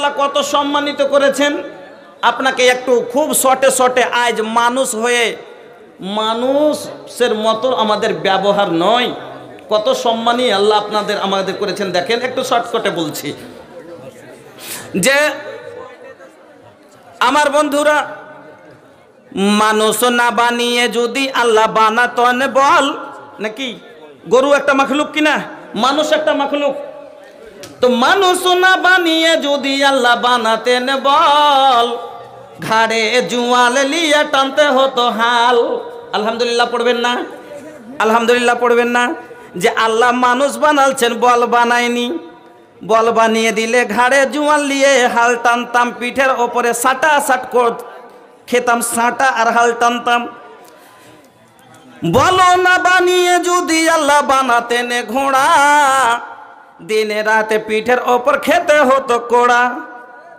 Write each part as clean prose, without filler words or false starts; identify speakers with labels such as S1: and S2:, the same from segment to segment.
S1: আল্লাহ কত সম্মানিত করেছেন আপনাকে একটু খুব শর্টে শর্টে আজ মানুষ হয়ে মানুষের মতো আমাদের ব্যবহার নয়, কত সম্মানী আল্লাহ আপনাদের আমাদের করেছেন দেখেন। একটু শর্টকাটে বলছি যে আমার বন্ধুরা, মানুষ না বানিয়ে যদি আল্লাহ বানাতেন বল, নাকি গরু একটা মাখলুক কিনা, মানুষ একটা মাখলুক, তো মানুষ না বানিয়ে যদি আল্লাহ বানাতেন বল, ঘাড়ে জুয়াল লিয়ে টানতে হতো হাল। আলহামদুলিল্লাহ পড়বেন না? আলহামদুলিল্লাহ পড়বেন না? যে আল্লাহ মানুষ বানালছেন, বল বানায়নি। বল বানিয়ে দিলে ঘাড়ে জুয়াল লিয়ে হাল টানতাম, পিঠের ওপরে সাটা সাট খেতাম সাটা আর হাল টানতাম। বলো না বানিয়ে যদি আল্লাহ বানাতেন ঘোড়া, দিনে রাতে পিঠের ওপর খেতে হতো কোড়া।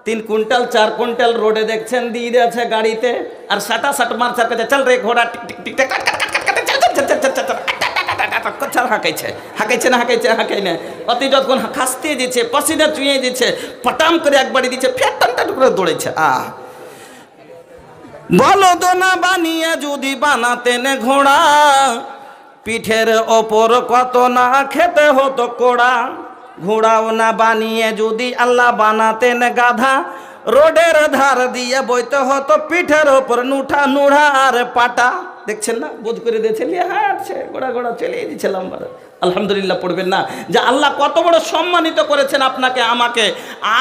S1: 3 কুইন্টাল 4 কুইন্টাল রোডে দেখছেন দিয়ে দিয়েছে গাড়িতে, আর সাটা সাট মারছার কাছে চল রে ঘোড়া, টিক টিক টিক কাট কাট কাট কাট চল চল চল চল চল চল, হাঁকাইছে হাঁকাইছে না হাঁকাইছে হাঁকাই না, অতি যতক্ষণ খাসতে দিচ্ছে, পসিনা চুইয়ে দিচ্ছে, পটাম করে একবারই দিচ্ছে, ফের টান করে দৌড়েছে। বলদ না বানিয়ে যদি বানাতেন ঘোড়া, পিঠের ওপর কত না খেতে হতো কোড়া। ঘোড়াও না বানিয়ে যদি আল্লাহ বানাতেন গাধা, রোডের ধার দিয়ে বইতে হতো পিঠের ওপর নুঠা নুড়া আর পাটা। দেখছেন না, বোঝ করে দিয়েছে, হাঁটছে গোড়া গোড়া চলে দিয়েছিলাম। আলহামদুলিল্লাহ পড়বেন না? যে আল্লাহ কত বড় সম্মানিত করেছেন আপনাকে আমাকে,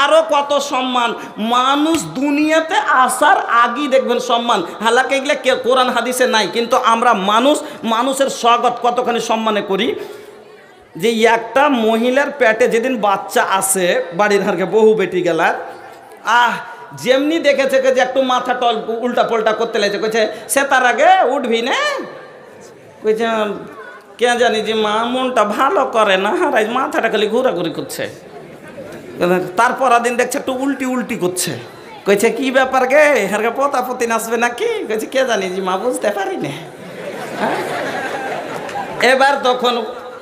S1: আরো কত সম্মান। মানুষ দুনিয়াতে আসার আগেই দেখবেন সম্মান, হালাকে এগুলো কোরআন হাদিসে নাই, কিন্তু আমরা মানুষের স্বাগত কতখানি সম্মানে করি। যে একটা মহিলার পেটে যেদিন বাচ্চা আসে, বাড়ির হারকে বহু বেটি গেলার, যেমনি দেখেছে যে একটু মাথা টল উল্টা পাল্টা করতে লেগেছে, কইছে সে তার আগে উঠবি না, কইছে কে জানি যে মা মনটা ভালো করে না, হারাই মাথাটা খালি ঘোরাঘুরি করছে। তারপর দিন দেখছে একটু উল্টি উল্টি করছে, কইছে কি ব্যাপার গে, হারকে পোতা পতি নাচবে নাকি, কইছে কে জানি যে মা বুঝতে পারি না। এবার তখন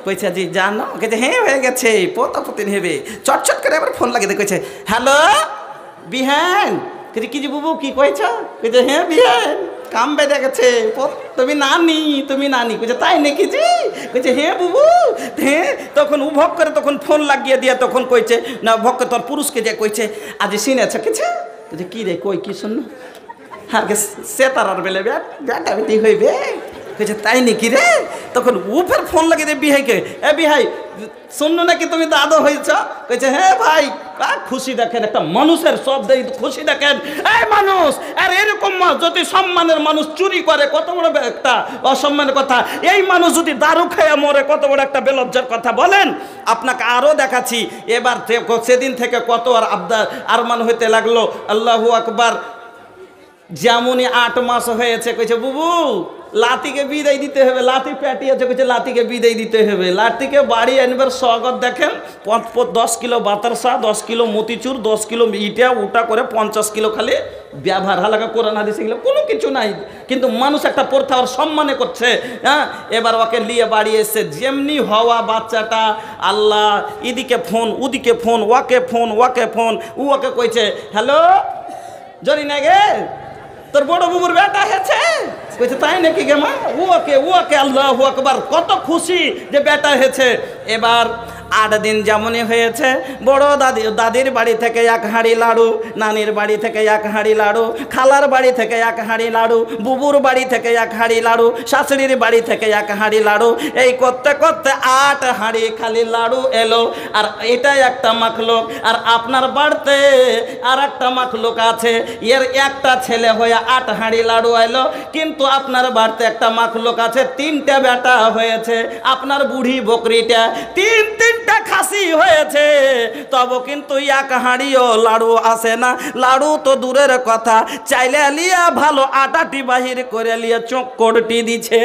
S1: কইছে জি জানো, কইছে হ্যাঁ হয়ে গেছে, পোতা পতি নেবে। চটচট করে এবার ফোন লাগিয়ে কইছে হ্যালো বিহান, কইছে কি যে বুবু কি কইছ, কইছে হ্যাঁ বিহান কাম বেড়ে গেছে, তুমি নানি, কইছে তাই নাকি জি, কইছে হ্যাঁ বুবু হ্যাঁ। তখন ও ভক করে তখন ফোন লাগিয়ে দিয়ে তখন কইছে না, ভক তোর পুরুষকে যে কইছে আজ শুনেছে কিছু, কইছে কি রে কই কি শুন, আর কে সে তার আর বেলে ব্যাটা বেটি হইবে, কইছে তাই নাকি রে। তখন ও ফের ফোন লাগিয়ে দিয়ে বিহাইকে, এ বিহাই শুনলো নাকি তুমি দাদা হয়েছ, কইছে হ্যাঁ ভাই। খুশি দেখেন, একটা মানুষের সব খুশি দেখেন। এই মানুষ আর এরকম যদি সম্মানের মানুষ চুরি করে কত বড় একটা অসম্মানের কথা, এই মানুষ যদি দারু খেয়ে মরে কত বড় একটা বেলজ্জার কথা। বলেন আপনাকে আরো দেখাচ্ছি। এবার সেদিন থেকে কত আর আবদার আরমান হইতে লাগলো, আল্লাহু আকবার। যেমনই 8 মাস হয়েছে, কইছে বুবু লাতিকে বিদায় দিতে হবে, লাতি পেটিয়েছে, কইছে লাতিকে বিদায় দিতে হবে। লাতিকে বাড়ি আনবার স্বাগত দেখেন, 10 কিলো বাতারসা, 10 কিলো মতিচুর, 10 কিলো ইটা উটা করে 50 কিলো খালি ব্যবহার। হালাকা কোরআন হাদিস এগুলো কোনো কিছু নাই, কিন্তু মানুষ একটা প্রথা ওর সম্মানে করছে। হ্যাঁ, এবার ওকে নিয়ে বাড়ি এসছে, যেমনি হওয়া বাচ্চাটা আল্লাহ এদিকে ফোন ওদিকে ফোন, ওকে ফোন ওকে ফোন, ওকে কইছে হ্যালো জরি না গে তোর বড় বুবুর বেটা হয়েছে, কইছে তাই নাকি গে মা, ওকে আল্লাহু আকবার, কত খুশি যে বেটা হয়েছে। এবার 8 দিন যেমনই হয়েছে, বড় দাদির বাড়ি থেকে 1 হাঁড়ি লাড়ু, নানির বাড়ি থেকে 1 হাঁড়ি লাড়ু, খালার বাড়ি থেকে 1 হাঁড়ি লাড়ু, বুবুর বাড়ি থেকে 1 হাঁড়ি লাড়ু, শাশুড়ির বাড়ি থেকে 1 হাঁড়ি লাড়ু, এই করতে করতে 8 হাঁড়ি খালি লাড়ু এলো। আর এটাই একটা মাখলুক, আর আপনার বাড়িতে আর একটা মাখলুক আছে, এর একটা ছেলে হয়ে 8 হাঁড়ি লাড়ু এলো। কিন্তু আপনার বাড়িতে একটা মাখলুক আছে, 3টে বেটা হয়েছে, আপনার বুড়ি বকরিটা 3টা খাসি হয়েছে, তবে কিন্তু 1 হাঁড়িও লাড়ু আসে না। লাড়ু তো দূরের কথা, চাইলে লিয়া ভালো আটাটি বাহির করে লিয়া চোখটি দিছে।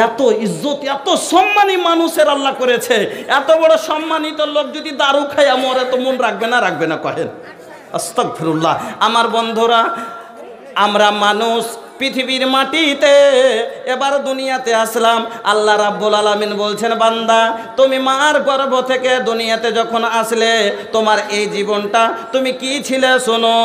S1: এত ইজ্জত এত সম্মানী মানুষের আল্লাহ করেছে। এত বড় সম্মানিত লোক যদি দারু খাইয়া মরে তো মন রাখবে না কহেন? আস্তাগফিরুল্লাহ। আমার বন্ধুরা, আমরা মানুষ পৃথিবীর মাটিতে এবার দুনিয়াতে আসলাম। আল্লাহ রাব্বুল আলামিন বলছেন, বান্দা তুমি মার গর্ভ থেকে দুনিয়াতে যখন আসলে তোমার এই জীবনটা তুমি কি ছিলে শোনো।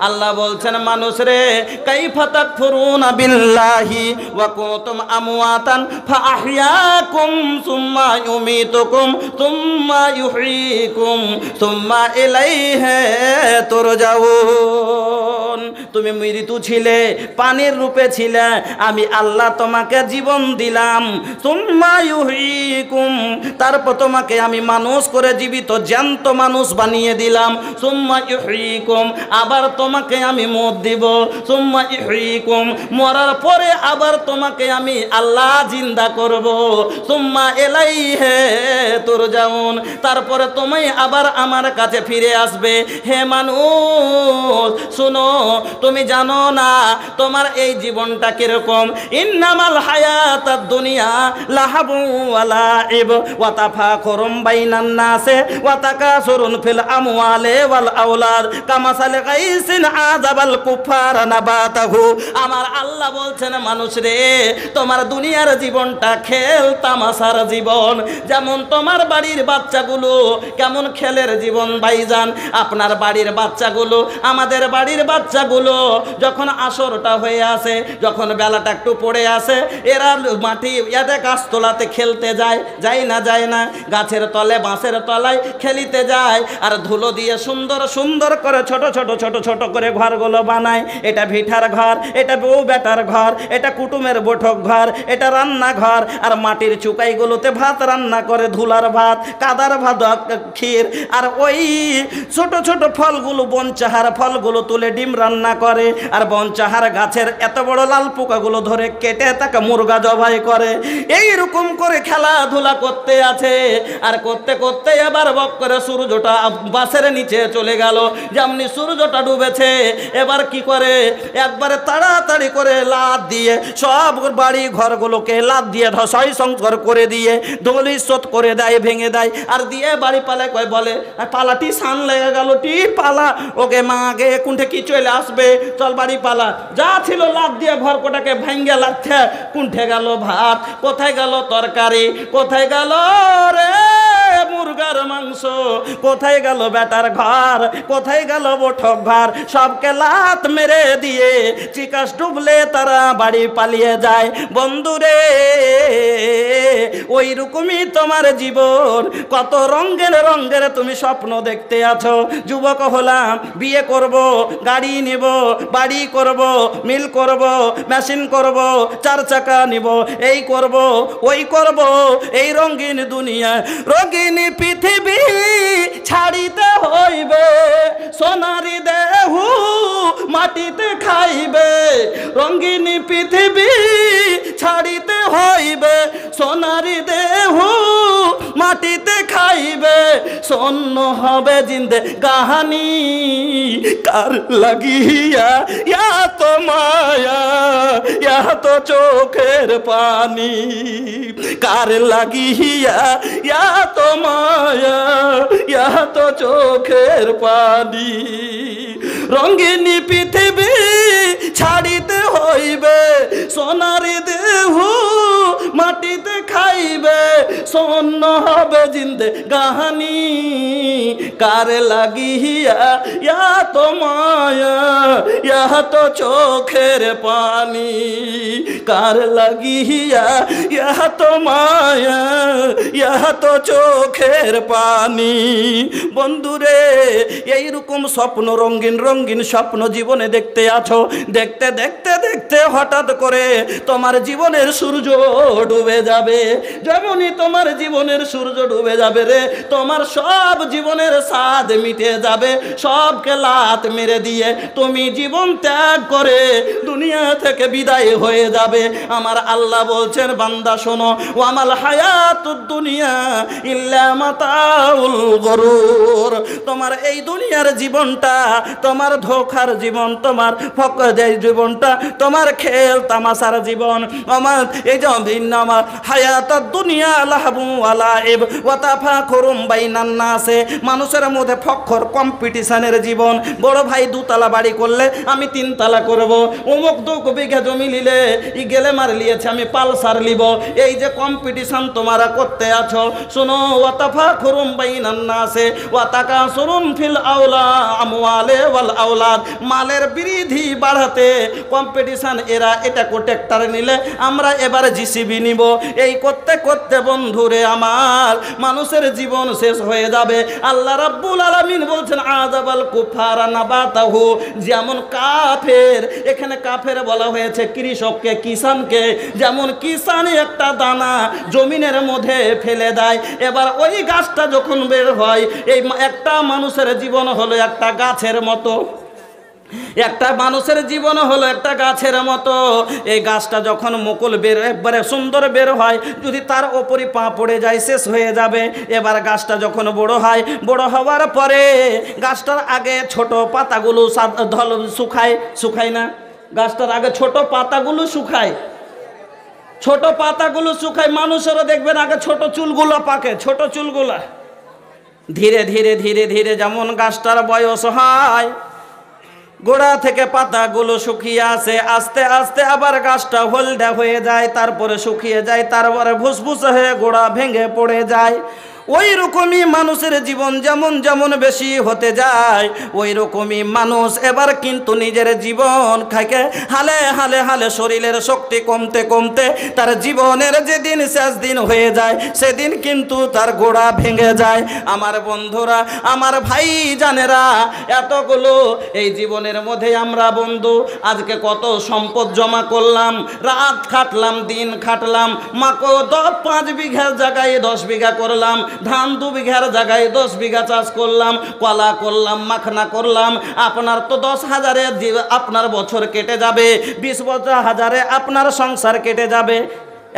S1: আল্লাহ বলছেন, মানুষ রে কাইফা তাকফুরুনা বিল্লাহি ওয়া কুনতুম আমওয়াতান ফাআহইয়াকুম সুম্মা ইউমীতুকুম সুম্মা ইউহয়িকুম সুম্মা ইলাইহি তুরজাউন। তুমি মৃত্যু ছিলে, পানির রূপে ছিলে, আমি আল্লাহ তোমাকে জীবন দিলাম। সুম্মা ইউহয়িকুম, তারপর তোমাকে আমি মানুষ করে জীবিত জ্যান্ত মানুষ বানিয়ে দিলাম। সুম্মা ইউহয়িকুম, আবার তোমাকে আমি মত দিব। সুম্মা ইউহয়িকুম, মরার পরে আবার তোমাকে আমি আল্লাহ জিন্দা করব। সুম্মা ইলাইহি তুরজাউন, তারপরে তুমি আবার আমার কাছে ফিরে আসবে। হে মানুষ শুনো, তুমি জানো না তোমার এই জীবনটা কিরকম। ইন্নামাল হায়াতাদ দুনিয়া লাহাবু ওয়া লাইব ওয়া তাফাকুরুম বাইনান নাসি ওয়া তাকাসুরুন ফিল আমওয়ালি ওয়াল আওলাদ কামাসালি গাইসিন আযাবাল কুফার নাবাতাহু। আমার আল্লাহ বলছেন, মানুষ রে তোমার দুনিয়ার জীবনটা খেল তামাশার জীবন। যেমন তোমার বাড়ির বাচ্চাগুলো কেমন খেলের জীবন ভাইজান। আপনার বাড়ির বাচ্চাগুলো, আমাদের বাড়ির বাচ্চাগুলো যখন আসরটা হয়ে আসে, যখন বেলাটা একটু পড়ে আসে, এরা মাটি এতে গাছতলাতে খেলতে যায়, যায় না যায় না, গাছের তলে বাঁশের তলায় খেলিতে যায়। আর ধুলো দিয়ে সুন্দর সুন্দর করে ছোট ছোট ছোট ছোট করে ঘরগুলো বানায়। এটা ভিটার ঘর, এটা বউ বেটার ঘর, এটা কুটুমের বৈঠক ঘর, এটা রান্নাঘর। আর মাটির চুকাইগুলোতে ভাত রান্না করে, ধুলার ভাত, কাদার ভাত, ক্ষীর। আর ওই ছোট ছোট ফলগুলো, বনচাহার ফলগুলো তুলে ডিম রান্না করে। আর বনচাহার গাছের এত বড় লাল পোকাগুলো ধরে কেটে তাকে মুরগা জবাই করে। এইরকম করে খেলাধুলা করতে আছে। আর করতে করতে এবার বক করে সূর্যটা বাসের নিচে চলে গেল। যেমনি সূর্যটা ডুবেছে, এবার কি করে, একবারে তাড়াতাড়ি করে লাদ দিয়ে সব বাড়ি ঘরগুলোকে লাদ দিয়ে ধসাই সংস্কার করে দিয়ে ধুলিস্রোত করে দেয়, ভেঙে দেয়। আর দিয়ে বাড়ি পালায় কয়, বলে পালাটি সান লেগে গেল, টি পালা, ওকে মা আগে কুণ্ঠে কি চলে আসবে, চল বাড়ি পালা। যা ছিল লাদ দিয়ে ঘর কোটাকে ভেঙে লাগছে। কুণ্ঠে গেল ভাত, কোথায় গেল তরকারি, কোথায় গেল রে মুরগার মাংস, কোথায় গেল বেটার ঘর, কোথায় গেল বৈঠক ঘর, সবকে লাত মেরে দিয়ে চিকাশ ডুবলে তারা বাড়ি পালিয়ে যায়। বন্ধুরে ওই রকমই তোমার জীবন। কত রঙের রঙের তুমি স্বপ্ন দেখতে আছো। যুবক হলাম, বিয়ে করব, গাড়ি নিব, বাড়ি করব, মিল করব, মেশিন করব, চার চাকা নিব, এই করব, ওই করব। এই রঙিন দুনিয়া, রঙিন পৃথিবী ছাড়িতে হইবে, সোনারি দেহু মাটিতে খাইবে। রঙিন পৃথিবী ছাড়িতে হইবে, সোনারি দেহু মাটিতে খাইবে। শূন্য হবে জিন্দে কাহানি, কার লাগিয়া ইয়া তো মায়া, ইয়া তো চোখের পানি, কার লাগিয়া ইয়া তো মায়া, ইয়া তো চোখের পানি। রঙিন পৃথিবী ছাড়িতে হইবে, সোনারি দেহু মাটিতে খাইবে। শূন্য হবে জিন্দে গাহানি, কার লাগিয়া ইয়া তো মায়া, ইয়া তো চোখের পানি, কার লাগিয়া ইয়া তো মায়া, ইয়া তো চোখের পানি। বন্ধুরে এইরকম স্বপ্ন, রঙিন রঙিন স্বপ্ন জীবনে দেখতে আছো। দেখতে দেখতে দেখতে হঠাৎ করে তোমার জীবনের সূর্য ডুবে যাবে। যেমনই তোমার জীবনের সূর্য ডুবে যাবে রে, তোমার সব জীবনের স্বাদ মিটে যাবে। সবকে লাত মেরে দিয়ে তুমি জীবন ত্যাগ করে দুনিয়া থেকে বিদায় হয়ে যাবে। আমার আল্লাহ বলছেন, বান্দা শোনো, ওয়ামাল হায়াতুদ দুনিয়া ইল্লা মাতাউল গরুর। তোমার এই দুনিয়ার জীবনটা তোমার ধোখার জীবন, তোমার ফকদের জীবনটা তোমার খেল তামাশার জীবন। আমার এই যে আমার হায়াতুদ দুনিয়া লাহবু ওয়া লাইব ওয়া তাফাকুরুম বাইনান নাসে, মানুষের মানুষের মধ্যে ফখর, কম্পিটিশনের জীবন। বড় ভাই 2 তালা বাড়ি করলে আমি 3 তালা করব, অমুক 2 বিঘা জমি নিলে ই গেলে মার লিয়েছে আমি পালসার লিব। এই যে কম্পিটিশন তোমরা করতে আছো, শোনো, ওয়াতাফাখুরুম বাইনান নাসে ওয়াতাকাসুরুম ফিল আমওয়ালি ওয়াল আওলাদ, মালের বৃদ্ধি বাড়াতে কম্পিটিশন। এরা এটা ট্র্যাক্টর নিলে আমরা এবার জিসিবি নিব। এই করতে করতে বন্ধুরে আমার মানুষের জীবন শেষ হয়ে যাবে। আল্লাহ রাব্বুল আলামিন বলছেন আযাবাল কুফারা নাবাতাহু, যেমন কাফের, এখানে কাফের বলা হয়েছে কৃষককে, কিষানকে। যেমন কিষান একটা দানা জমিনের মধ্যে ফেলে দেয়, এবার ওই গাছটা যখন বের হয়, এই একটা মানুষের জীবন হলো একটা গাছের মতো, একটা মানুষের জীবন হলো একটা গাছের মতো। এই গাছটা যখন মুকুল বের একবারে সুন্দর বের হয়, যদি তার ওপরই পা পড়ে যায় শেষ হয়ে যাবে। এবার গাছটা যখন বড় হয়, বড় হওয়ার পরে গাছটার আগে ছোট পাতাগুলো শুকায় না, গাছটার আগে ছোট পাতাগুলো শুকায়, ছোট পাতাগুলো শুকায়। মানুষেরও দেখবেন আগে ছোট চুলগুলো পাকে, ছোট চুলগুলা। ধীরে ধীরে ধীরে ধীরে যেমন গাছটার বয়স হয়, গোড়া থেকে পাতাগুলো শুকিয়ে আসে, আস্তে আস্তে আবার গাছটা হলদে হয়ে যায়, তারপরে শুকিয়ে যায়, তারপরে ভুসভুসে হয়ে গোড়া ভেঙে পড়ে যায়। ওই রকমই মানুষের জীবন যেমন যেমন বেশি হতে যায়, ওই রকমই মানুষ এবার কিন্তু নিজের জীবন খাইকে হালে হালে হালে শরীরের শক্তি কমতে কমতে তার জীবনের যেদিন শেষ দিন হয়ে যায়, সেদিন কিন্তু তার গোড়া ভেঙে যায়। আমার বন্ধুরা, আমার ভাই জানেরা, এতগুলো এই জীবনের মধ্যে আমরা বন্ধু আজকে কত সম্পদ জমা করলাম, রাত খাটলাম, দিন খাটলাম, মাকো 5 বিঘার জায়গায় 10 বিঘা করলাম, ধান 2 বিঘার জায়গায় 10 বিঘা চাষ করলাম, কলা করলাম, মাখনা করলাম। আপনার তো 10,000-এ আপনার বছর কেটে যাবে, 20,000-এ আপনার সংসার কেটে যাবে।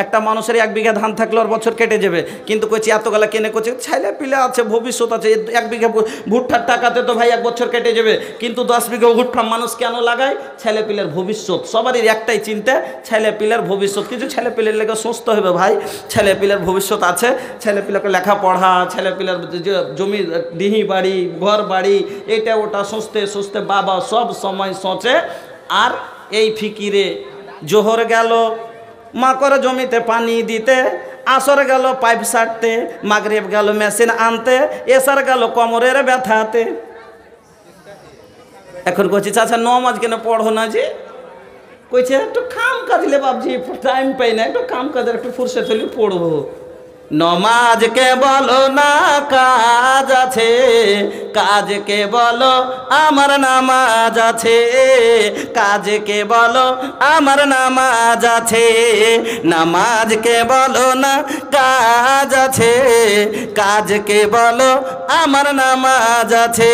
S1: একটা মানুষের 1 বিঘা ধান থাকলে ওর বছর কেটে যাবে, কিন্তু কইছি এতগুলা কেনে করছে, ছেলে পিলে আছে, ভবিষ্যৎ আছে। 1 বিঘা ভুট্টার টাকাতে তো ভাই 1 বছর কেটে যাবে, কিন্তু 10 বিঘা ভুট্টা মানুষ কেন লাগায়? ছেলে পিলের ভবিষ্যৎ। সবারই একটাই চিন্তা, ছেলে পিলের ভবিষ্যৎ। কিছু ছেলে পিলের লেগে সুস্থ হবে ভাই, ছেলে পিলের ভবিষ্যৎ আছে, ছেলে পিলেকে লেখাপড়া, ছেলে পিলের জমি ডিহি বাড়ি ঘর বাড়ি এটা ওটা সুস্থে সুস্থে বাবা সব সময় সোচে। আর এই ফিকিরে জোহর গেল মা করে জমিতে পানি দিতে, আসর গেল পাইপ সারতে, মাগরিব গেল মেশিন আনতে, এসার গেল কোমরের ব্যথাতে। এখন কইছি চাচা নমাজ কেন পড়ো না? যে কইছে একটু কাম কাজ লে বাবজি, টাইম পাই না, একটু কাম কাজের একটু ফুরসত হলে পড়বো। নমাজকে বলো না কাজ আছে, কাজকে বলো আমার নামাজ আছে, কাজকে বলো আমার নামাজ আছে। নামাজকে বলো না কাজ আছে, কাজকে বলো আমার নামাজ আছে।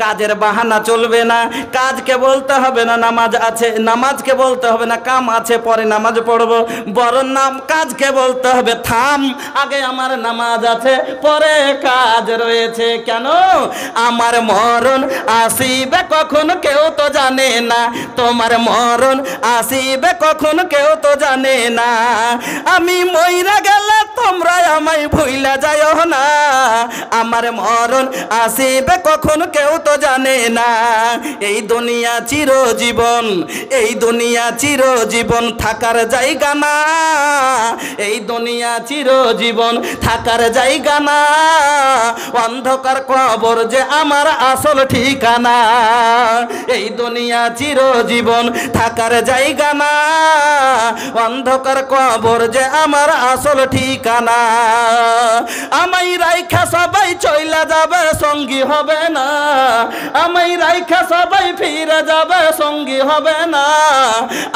S1: কাজের বাহানা চলবে না, কাজকে বলতে হবে না নামাজ আছে, নামাজকে বলতে হবে না কাম আছে পরে নামাজ পড়বো, বরং কাজকে বলতে হবে থাম আগে আমার নামাজ আছে পরে কাজ রয়েছে। কেন? আমার মরণ আসিবে কখন কেউ তো জানে না, তোমার মরণ আসিবে কখন কেউ তো জানে না। আমি মইরা গেলে তোমরা আমায় ভুইলা যাও না, আমার মরণ আসিবে কখন কেউ তো জানে না। এই দুনিয়া চিরজীবন, এই দুনিয়া চিরজীবন থাকার জায়গা না, এই দুনিয়া চিরজীবন থাকার জায়গা না। অন্ধকার কবর যে আমার আসল ঠিকানা, এই দুনিয়া চিরজীবন থাকার জায়গা না। অন্ধকার কবর যে আমার আসল ঠিকানা। আমায় রাইখা সবাই চইলা যাবে, সঙ্গী হবে না, আমায় রাইখা সবাই ফিরে যাবে, সঙ্গী হবে না।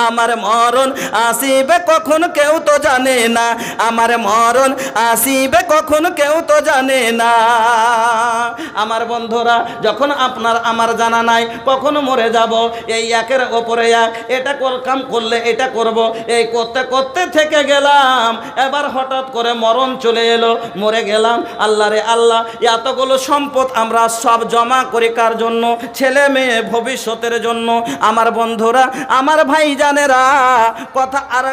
S1: আমার মরণ আসিবে কখন কেউ তো জানে না, আমার মরণ আসিবে কখন কেউ তো জানে না। আমার বন্ধুরা, যখন আপনার আমার জানা নাই কখন মরে যাব, এই একের ওপরে এক, এটা কাম করলে এটা করব, এই করতে করতে থেকে গেলাম। এবার হঠাৎ করে মরণ চলে এলো, মরে গেলাম। আল্লাহ রে আল্লাহ, এতগুলো সম্পদ আমরা সব জমা করি কার জন্য? ছেলে মেয়ে ভবিষ্যতের জন্য। আমার বন্ধুরা, আমার ভাই জানেরা, কথা আর